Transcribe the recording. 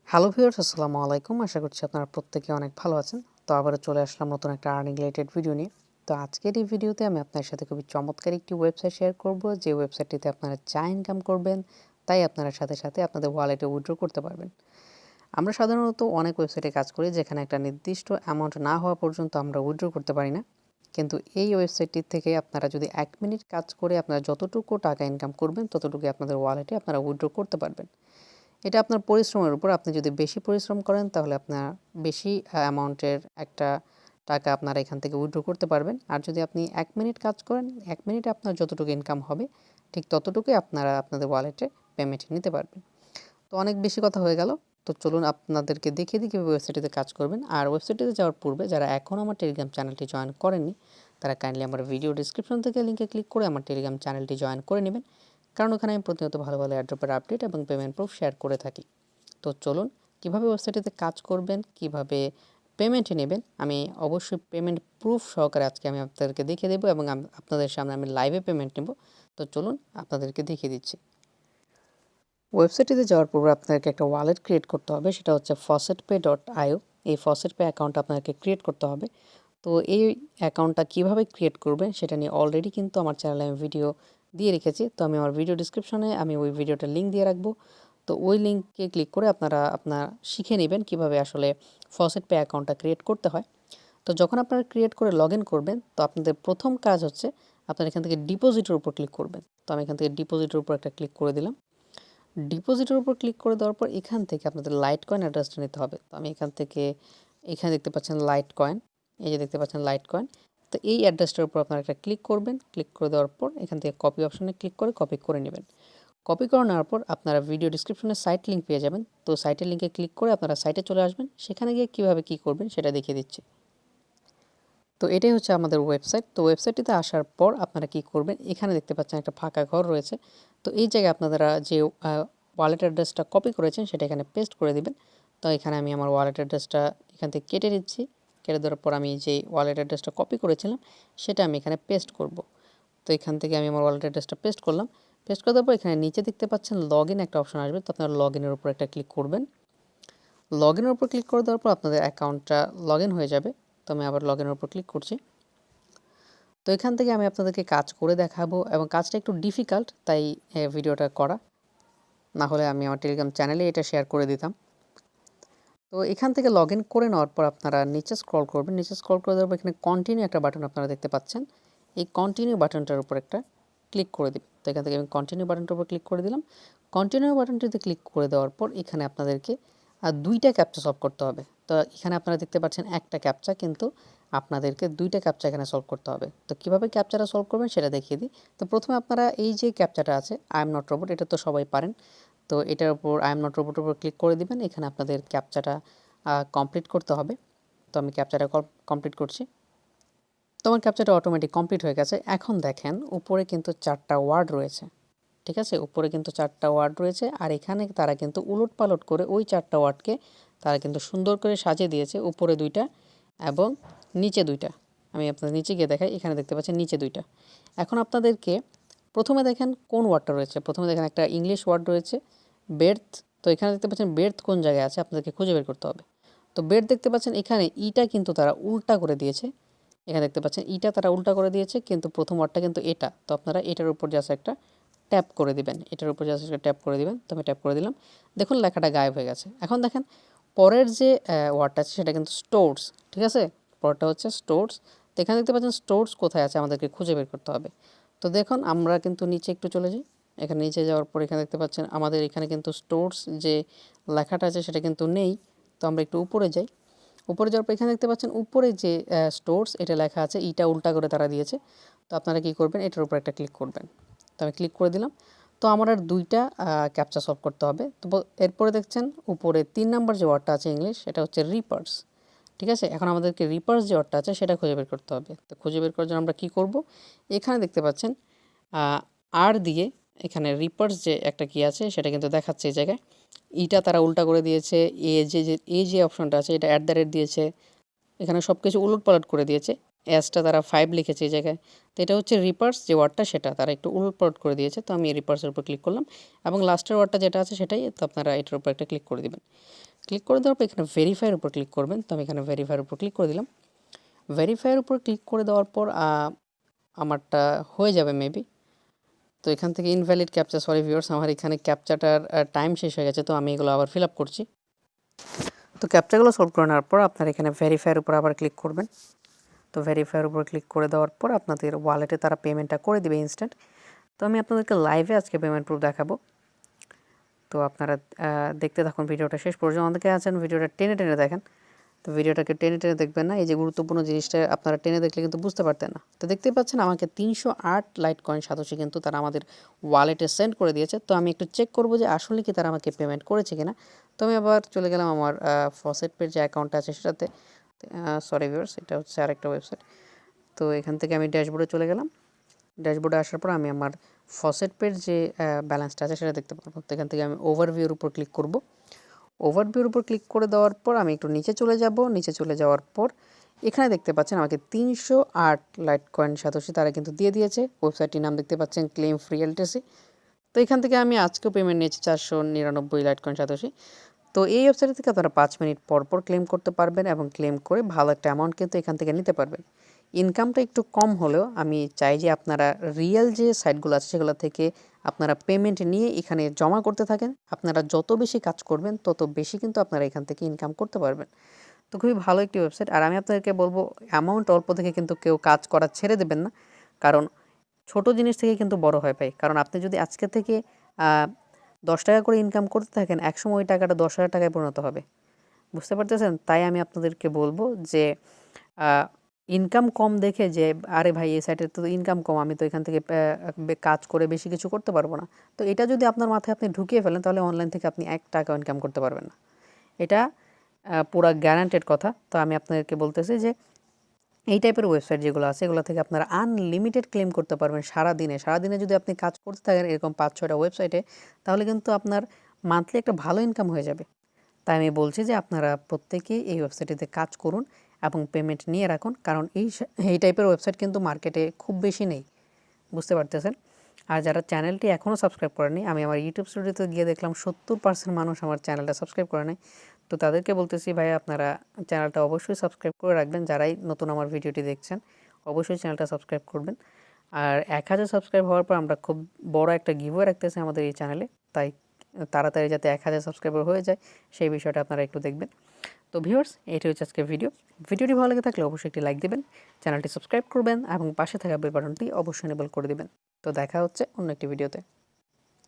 Hello viewers, আসসালামু আলাইকুম। আশা করছি আপনারা প্রত্যেকে অনেক ভালো আছেন। তো আবারও চলে আসলাম নতুন একটা আর্নিং রিলেটেড ভিডিও নিয়ে। তো আজকের এই ভিডিওতে আমি আপনার সাথে খুবই চমৎকার একটি ওয়েবসাইট শেয়ার করব, যে ওয়েবসাইটটিতে আপনারা যা ইনকাম করবেন তাই আপনারা সাথে সাথে আপনাদের ওয়ালেটে উইথড্র করতে পারবেন। আমরা সাধারণত অনেক ওয়েবসাইটে কাজ করি যেখানে একটা নির্দিষ্ট অ্যামাউন্ট না হওয়া পর্যন্ত আমরা উইথড্র করতে পারি না, কিন্তু এই ওয়েবসাইটটির থেকে আপনারা যদি 1 মিনিট কাজ করে আপনারা যতটুকু টাকা ইনকাম করবেন ততটুকুই আপনাদের ওয়ালেটে আপনারা উইথড্র করতে পারবেন। এটা আপনার পরিশ্রমের উপর। আপনি যদি বেশি পরিশ্রম করেন তাহলে আপনার বেশি অ্যামাউন্টের একটা টাকা আপনারা এখান থেকে উইথড্র করতে পারবেন। আর যদি আপনি 1 মিনিট কাজ করেন, 1 মিনিটে আপনার যতটুকু ইনকাম হবে ঠিক ততটুকুই আপনারা আপনাদের ওয়ালেটে পেমেন্ট নিতে পারবেন। তো অনেক বেশি কথা হয়ে গেল। তো চলুন আপনাদেরকে দেখিয়ে দিই কীভাবে ওয়েবসাইটটিতে কাজ করবেন। আর ওয়েবসাইটটিতে যাওয়ার পূর্বে যারা এখনও আমার টেলিগ্রাম চ্যানেলটি জয়েন করেননি তারা কাইন্ডলি আমার ভিডিও ডিসক্রিপশন থেকে লিঙ্কে ক্লিক করে আমার টেলিগ্রাম চ্যানেলটি জয়েন করে নেবেন, কারণ ওখানে আমি প্রতিনিয়ত ভালো ভালো এয়ারড্রপের আপডেট এবং পেমেন্ট প্রুফ শেয়ার করে থাকি। তো চলুন কীভাবে ওয়েবসাইটটিতে কাজ করবেন, কিভাবে পেমেন্ট নেবেন, আমি অবশ্যই পেমেন্ট প্রুফ সহকারে আজকে আমি আপনাদেরকে দেখিয়ে দেবো এবং আপনাদের সামনে আমি লাইভে পেমেন্ট নেব। তো চলুন আপনাদেরকে দেখিয়ে দিচ্ছি। ওয়েবসাইটটিতে যাওয়ার পূর্বে আপনাদেরকে একটা ওয়ালেট ক্রিয়েট করতে হবে, সেটা হচ্ছে faucetpay.io। এই faucetpay অ্যাকাউন্ট আপনাকে ক্রিয়েট করতে হবে। তো এই অ্যাকাউন্টটা কিভাবে ক্রিয়েট করবেন সেটা নিয়ে অলরেডি কিন্তু আমার চ্যানেলে আমি ভিডিও দিয়ে রেখেছি। তো আমি আমার ভিডিও ডিসক্রিপশনে আমি ওই ভিডিওটার লিঙ্ক দিয়ে রাখবো। তো ওই লিঙ্কে ক্লিক করে আপনারা শিখে নেবেন কিভাবে আসলে faucetpay অ্যাকাউন্টটা ক্রিয়েট করতে হয়। তো যখন আপনারা ক্রিয়েট করে লগ ইন করবেন তো আপনাদের প্রথম কাজ হচ্ছে আপনারা এখান থেকে ডিপোজিটের উপর ক্লিক করবেন। তো আমি এখান থেকে ডিপোজিটের উপর একটা ক্লিক করে দিলাম। ডিপোজিটের উপর ক্লিক করে দেওয়ার পর এখান থেকে আপনাদের লাইট কয়েন অ্যাড্রেসটা নিতে হবে। তো আমি এখান থেকে এখানে দেখতে পাচ্ছেন লাইট কয়েন, এই যে দেখতে পাচ্ছেন লাইট কয়েন। তো এই অ্যাড্রেসটার উপর আপনারা একটা ক্লিক করবেন। ক্লিক করে দেওয়ার পর এখান থেকে কপি অপশনে ক্লিক করে কপি করে নেবেন। কপি করে নেওয়ার পর আপনারা ভিডিও ডিসক্রিপশনে সাইট লিঙ্ক পেয়ে যাবেন। তো সাইটের লিঙ্কে ক্লিক করে আপনারা সাইটে চলে আসবেন। সেখানে গিয়ে কীভাবে কী করবেন সেটা দেখিয়ে দিচ্ছি। তো এটাই হচ্ছে আমাদের ওয়েবসাইট। তো ওয়েবসাইটটিতে আসার পর আপনারা কি করবেন, এখানে দেখতে পাচ্ছেন একটা ফাঁকা ঘর রয়েছে। তো এই জায়গায় আপনারা যে ওয়ালেট অ্যাড্রেসটা কপি করেছেন সেটা এখানে পেস্ট করে দিবেন। তো এখানে আমি আমার ওয়ালেট অ্যাড্রেসটা এখান থেকে কেটে নিচ্ছি। কেটে দেওয়ার পর আমি যে ওয়ালেট অ্যাড্রেসটা কপি করেছিলাম সেটা আমি এখানে পেস্ট করব। তো এখান থেকে আমি আমার ওয়ালেট অ্যাড্রেসটা পেস্ট করলাম। পেস্ট করে দেওয়ার পর এখানে নিচে দেখতে পাচ্ছেন লগ ইন একটা অপশন আসবে। তো আপনারা লগ ইনের উপর একটা ক্লিক করবেন। লগ ইনের উপর ক্লিক করে দেওয়ার পর আপনাদের অ্যাকাউন্টটা লগ ইন হয়ে যাবে। তো আমি আবার লগ ইনের উপর ক্লিক করছি। তো এখান থেকে আমি আপনাদেরকে কাজ করে দেখাবো এবং কাজটা একটু ডিফিকাল্ট, তাই ভিডিওটা করা, না হলে আমি আমার টেলিগ্রাম চ্যানেলে এটা শেয়ার করে দিতাম। তো এখান থেকে লগ ইন করে নেওয়ার পর আপনারা নিচে স্ক্রল করবেন। নিচে স্ক্রল করে দেওয়ার পর এখানে কন্টিনিউ একটা বাটন আপনারা দেখতে পাচ্ছেন। এই কন্টিনিউ বাটনটার উপর একটা ক্লিক করে দিবেন। তো এখান থেকে আমি কন্টিনিউ বাটনটার উপর ক্লিক করে দিলাম। কন্টিনিউ বাটনটিতে ক্লিক করে দেওয়ার পর এখানে আপনাদেরকে 2টা ক্যাপচা সলভ করতে হবে। তো এখানে আপনারা দেখতে পাচ্ছেন একটা ক্যাপচা, কিন্তু আপনাদেরকে 2টা ক্যাপচা এখানে সলভ করতে হবে। তো কীভাবে ক্যাপচাটা সলভ করবেন সেটা দেখিয়ে দিই। তো প্রথমে আপনারা এই যে ক্যাপচাটা আছে আই এম নট রোবট, এটা তো সবাই পারেন। তো এটার উপর আই এম নট রোবটের উপর ক্লিক করে দিবেন। এখানে আপনাদের ক্যাপচাটা কমপ্লিট করতে হবে। তো আমি ক্যাপচাটা কমপ্লিট করছি। তো আমার ক্যাপচাটা অটোমেটিক কমপ্লিট হয়ে গেছে। এখন দেখেন উপরে কিন্তু 4টা ওয়ার্ড রয়েছে, ঠিক আছে? উপরে কিন্তু 4টা ওয়ার্ড রয়েছে, আর এখানে তারা কিন্তু উলটপালট করে ওই 4টা ওয়ার্ডকে তারা কিন্তু সুন্দর করে সাজিয়ে দিয়েছে। উপরে 2টা এবং নিচে 2টা। আমি আপনাদের নিচে গিয়ে দেখাই, এখানে দেখতে পাচ্ছেন নিচে 2টা। এখন আপনাদেরকে প্রথমে দেখেন কোন ওয়ার্ডটা রয়েছে। প্রথমে দেখেন একটা ইংলিশ ওয়ার্ড রয়েছে বের্থ। তো এখানে দেখতে পাচ্ছেন বের্থ কোন জায়গায় আছে আপনাদেরকে খুঁজে বের করতে হবে। তো বের্থ দেখতে পাচ্ছেন এখানে ইটা কিন্তু তারা উল্টা করে দিয়েছে। এখানে দেখতে পাচ্ছেন ইটা তারা উল্টা করে দিয়েছে, কিন্তু প্রথম ওয়ার্ডটা কিন্তু এটা। তো আপনারা এটার উপর জাস্ট একটা ট্যাপ করে দিবেন। এটার উপর জাস্ট একটা ট্যাপ করে দিবেন। তো আমি ট্যাপ করে দিলাম। দেখুন লেখাটা গায়েব হয়ে গেছে। এখন দেখেন পরের যে ওয়ার্ডটা আছে সেটা কিন্তু স্টোরস, ঠিক আছে? পরেরটা হচ্ছে স্টোরস। তো এখানে দেখতে পাচ্ছেন স্টোরস কোথায় আছে আমাদেরকে খুঁজে বের করতে হবে। তো দেখুন আমরা কিন্তু নিচে একটু চলে যাই। এখানে নিচে যাওয়ার পর এখানে দেখতে পাচ্ছেন আমাদের এখানে কিন্তু স্টোরস যে লেখাটা আছে সেটা কিন্তু নেই। তো আমরা একটু উপরে যাই। উপরে যাওয়ার পর এখানে দেখতে পাচ্ছেন উপরে যে স্টোরস এটা লেখা আছে, ইটা উল্টা করে তারা দিয়েছে। তো আপনারা কি করবেন, এটার উপর একটা ক্লিক করবেন। তো আমি ক্লিক করে দিলাম। তো আমার আর 2টা ক্যাপচা সলভ করতে হবে। তো এরপরে দেখছেন উপরে 3 নাম্বার যে ওয়ার্ডটা আছে ইংলিশ, এটা হচ্ছে রিপার্স, ঠিক আছে? এখন আমাদেরকে রিপার্স যে ওয়ার্ডটা আছে সেটা খুঁজে বের করতে হবে। তো খুঁজে বের করার জন্য আমরা কী করব, এখানে দেখতে পাচ্ছেন আর দিয়ে এখানে রিপার্স যে একটা কি আছে সেটা কিন্তু দেখাচ্ছে এই জায়গায়। ইটা তারা উল্টা করে দিয়েছে, যে অপশনটা আছে এটা @ দিয়েছে, এখানে সব কিছু উলটপালট করে দিয়েছে। এসটা তারা 5 লিখেছে এই জায়গায়। তো এটা হচ্ছে রিপার্স যে ওয়ার্ডটা সেটা তারা একটু উলটপালট করে দিয়েছে। তো আমি এই রিপার্সের উপর ক্লিক করলাম এবং লাস্টের ওয়ার্ডটা যেটা আছে সেটাই। তো আপনারা এটার উপর একটা ক্লিক করে দিবেন। ক্লিক করে দেওয়ার পর এখানে ভেরিফাইয়ের উপর ক্লিক করবেন। তো আমি এখানে ভেরিফাইয়ের উপর ক্লিক করে দিলাম। ভেরিফাইয়ের উপর ক্লিক করে দেওয়ার পর আমারটা হয়ে যাবে মেবি। তো এখান থেকে ইনভ্যালিড ক্যাপচা, সরি ভিউয়ার্স, আমার এখানে ক্যাপচাটার টাইম শেষ হয়ে গেছে, তো আমি এগুলো আবার ফিল আপ করছি। তো ক্যাপচাগুলো সলভ করে নেওয়ার পর আপনার এখানে ভেরিফাইয়ের উপর আবার ক্লিক করবেন। তো ভেরিফাইয়ের উপর ক্লিক করে দেওয়ার পর আপনাদের ওয়ালেটে তারা পেমেন্টটা করে দিবে ইনস্ট্যান্ট। তো আমি আপনাদেরকে লাইভে আজকে পেমেন্ট প্রুফ দেখাবো। তো আপনারা দেখতে থাকুন ভিডিওটা শেষ পর্যন্ত। অনেকে আছেন ভিডিওটা টেনে টেনে দেখেন, তো ভিডিওটাকে টেনে টেনে দেখবেন না। এই যে গুরুত্বপূর্ণ জিনিসটা আপনারা টেনে দেখলে কিন্তু বুঝতে পারতেন না। তো দেখতেই পাচ্ছেন আমাকে 308 লাইট কয়েন সাতোশি কিন্তু তারা আমাদের ওয়ালেটে সেন্ড করে দিয়েছে। তো আমি একটু চেক করব যে আসলে কি তারা আমাকে পেমেন্ট করেছে কিনা। তো আমি আবার চলে গেলাম আমার ফসেট পের যে অ্যাকাউন্টটা আছে সেটাতে। সরি ভিউয়ার্স, এটা হচ্ছে আরেকটা ওয়েবসাইট। তো এখান থেকে আমি ড্যাশবোর্ডে চলে গেলাম। ড্যাশবোর্ডে আসার পর আমি আমার ফসেট পের যে ব্যালেন্সটা আছে সেটা দেখতে পারবো। তো এখান থেকে আমি ওভারভিউর উপর ক্লিক করব। ওভারভিউর উপর ক্লিক করে দেওয়ার পর আমি একটু নিচে চলে যাব। নিচে চলে যাওয়ার পর এখানে দেখতে পাচ্ছেন আমাকে 308 লাইট কয়েন সাতোশি তারা কিন্তু দিয়ে দিয়েছে। ওয়েবসাইটটির নাম দেখতে পাচ্ছেন ক্লেম ফ্রি এলটিসি। তো এখান থেকে আমি আজকেও পেমেন্ট নিয়েছি 499 লাইট কয়েন সাতোশি। তো এই ওয়েবসাইট থেকে আপনারা 5 মিনিট পর পর ক্লেম করতে পারবেন এবং ক্লেম করে ভালো একটা অ্যামাউন্ট কিন্তু এখান থেকে নিতে পারবেন। ইনকামটা একটু কম হলেও আমি চাই যে আপনারা রিয়েল যে সাইটগুলো আছে সেগুলো থেকে আপনারা পেমেন্ট নিয়ে এখানে জমা করতে থাকেন। আপনারা যত বেশি কাজ করবেন তত বেশি কিন্তু আপনারা এখান থেকে ইনকাম করতে পারবেন। তো খুবই ভালো একটি ওয়েবসাইট। আর আমি আপনাদেরকে বলবো অ্যামাউন্ট অল্প থেকে কিন্তু কেউ কাজ করা ছেড়ে দেবেন না, কারণ ছোট জিনিস থেকে কিন্তু বড় হয় ভাই। কারণ আপনি যদি আজকে থেকে 10 টাকা করে ইনকাম করতে থাকেন, একসময় ওই টাকাটা 10,000 টাকায় পরিণত হবে। বুঝতে পারতেছেন? তাই আমি আপনাদেরকে বলবো যে ইনকাম কম দেখে যে আরে ভাই এই সাইটে তো ইনকাম কম, আমি তো এখান থেকে কাজ করে বেশি কিছু করতে পারবো না। তো এটা যদি আপনার মাথায় আপনি ঢুকিয়ে ফেলেন তাহলে অনলাইন থেকে আপনি 1 টাকা ইনকাম করতে পারবেন না। এটা পুরা গ্যারান্টেড কথা। তো আমি আপনাদেরকে বলতেছি যে এই টাইপের ওয়েবসাইট যেগুলো আছে এগুলো থেকে আপনারা আনলিমিটেড ক্লেম করতে পারবেন সারাদিনে। সারাদিনে যদি আপনি কাজ করতে থাকেন এরকম 5-6টা ওয়েবসাইটে, তাহলে কিন্তু আপনার মান্থলি একটা ভালো ইনকাম হয়ে যাবে। তাই আমি বলছি যে আপনারা প্রত্যেকেই এই ওয়েবসাইটটিতে কাজ করুন এবং পেমেন্ট নিয়ে রাখুন, কারণ এই টাইপের ওয়েবসাইট কিন্তু মার্কেটে খুব বেশি নেই। বুঝতে পারতেছেন? আর যারা চ্যানেলটি এখনও সাবস্ক্রাইব করেনি, আমি আমার ইউটিউব স্টুডিওতে গিয়ে দেখলাম 70% মানুষ আমার চ্যানেলটা সাবস্ক্রাইব করে নাই। তো তাদেরকে বলতেছি ভাই আপনারা চ্যানেলটা অবশ্যই সাবস্ক্রাইব করে রাখবেন। যারাই নতুন আমার ভিডিওটি দেখছেন অবশ্যই চ্যানেলটা সাবস্ক্রাইব করবেন। আর 1000 সাবস্ক্রাইব হওয়ার পর আমরা খুব বড় একটা গিভওয়ে রাখতেছি আমাদের এই চ্যানেলে। তাই তাড়াতাড়ি যাতে 1000 সাবস্ক্রাইবার হয়ে যায় সেই বিষয়টা আপনারা একটু দেখবেন। তো ভিউয়ার্স, এটি হচ্ছে আজকের ভিডিওটি ভালো লেগে থাকলে অবশ্যই একটি লাইক দিবেন, চ্যানেলটি সাবস্ক্রাইব করবেন এবং পাশে থাকা বেল বাটনটি অবশ্যই এনেবল করে দিবেন। তো দেখা হচ্ছে অন্য একটি ভিডিওতে।